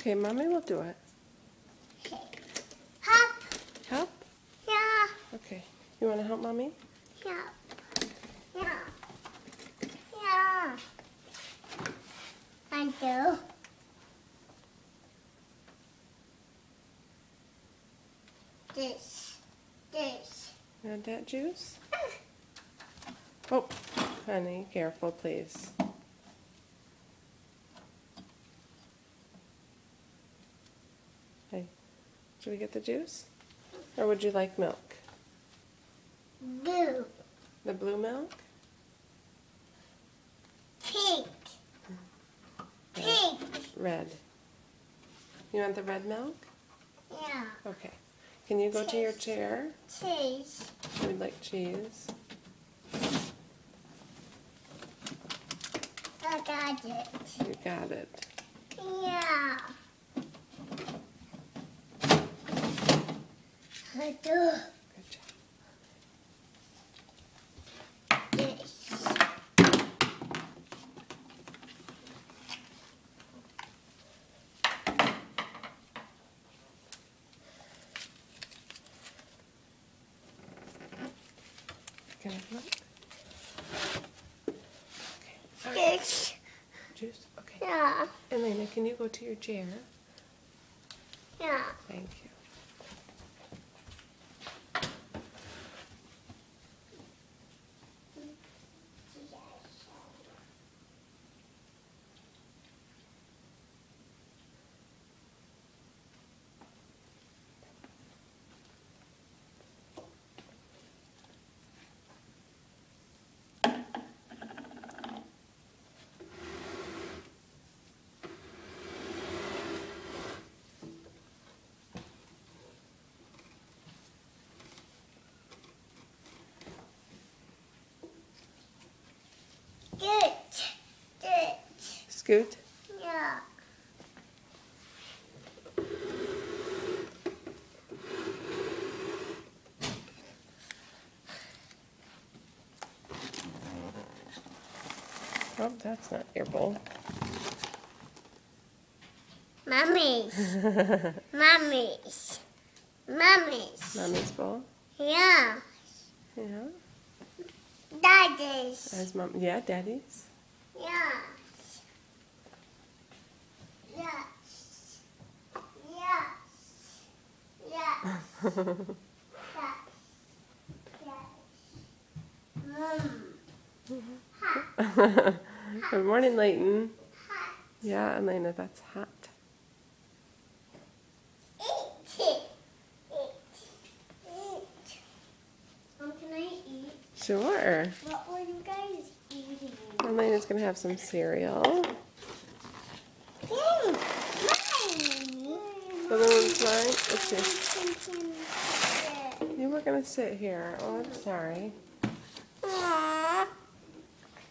Okay, Mommy will do it. Okay. Hop. Help? Yeah. Okay. You want to help Mommy? Yeah. Yeah. Yeah. I do. This. You want that juice? Oh, honey, careful, please. Hey, should we get the juice? Or would you like milk? Blue. The blue milk? Pink. Pink. Red. You want the red milk? Yeah. Okay. Can you go to your chair? Cheese. We'd like cheese. I got it. You got it. Yeah. I do. Good job. This. Can I have milk? Okay. This. Juice? Okay. Yeah. Elena, can you go to your chair? Yeah. Thank you. Good. Good. Scoot? Yeah. Oh, that's not your bowl. Mummies. Mummies. Mummies. Mommy's bowl? Yeah. Yeah. Daddy's. As Mom? Yeah, Daddy's. Yes. Yes. Yes. Yes. Yes. Yes. Good morning, Layton. Hot. Yeah, Elena, that's hot. Eat. Eat. Can I eat? Sure. What were you guys eating? Elena's going to have some cereal. Mine. Balloon's mine? Let's see. You were going to sit here. Oh, I'm sorry. Aww.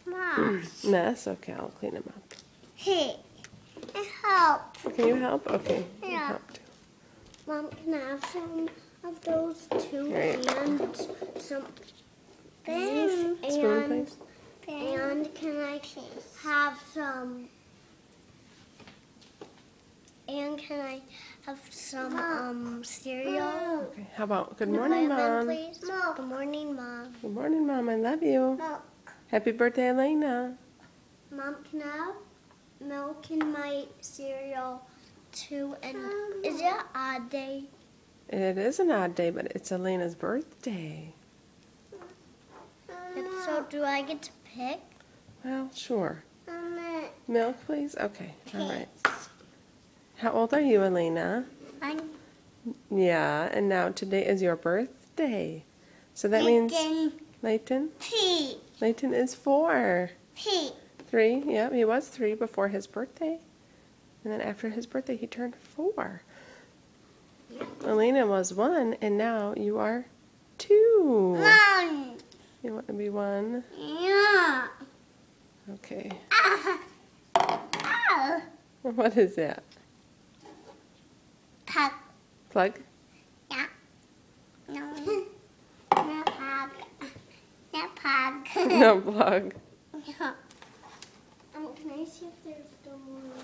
Mom. Mess? Okay, I'll clean them up. Hey. Help. Can you help? Okay. You Yeah. help too. Mom, can I have some of those too? Right. And some Spoon, please. And can I have some? And can I have some cereal? Okay. How about good Can I morning, have them, Mom? please? Milk. Good morning, Mom. Good morning, Mom. I love you. Milk. Happy birthday, Elena. Mom, can I have milk in my cereal too? And is it an odd day? It is an odd day, but it's Elena's birthday. So do I get to pick? Well, sure. Milk, please? Okay. All right. How old are you, Elena? Yeah, and now today is your birthday. So that means Layton? Layton is 4. 3, yeah, he was 3 before his birthday. And then after his birthday, he turned 4. Elena was 1, and now you are 2. Mom. You want to be 1? Yeah. Okay. Ow. What is that? Pug. Plug? Yeah. No. No pug. No pug. No plug. Yeah. Can I see if there's still more?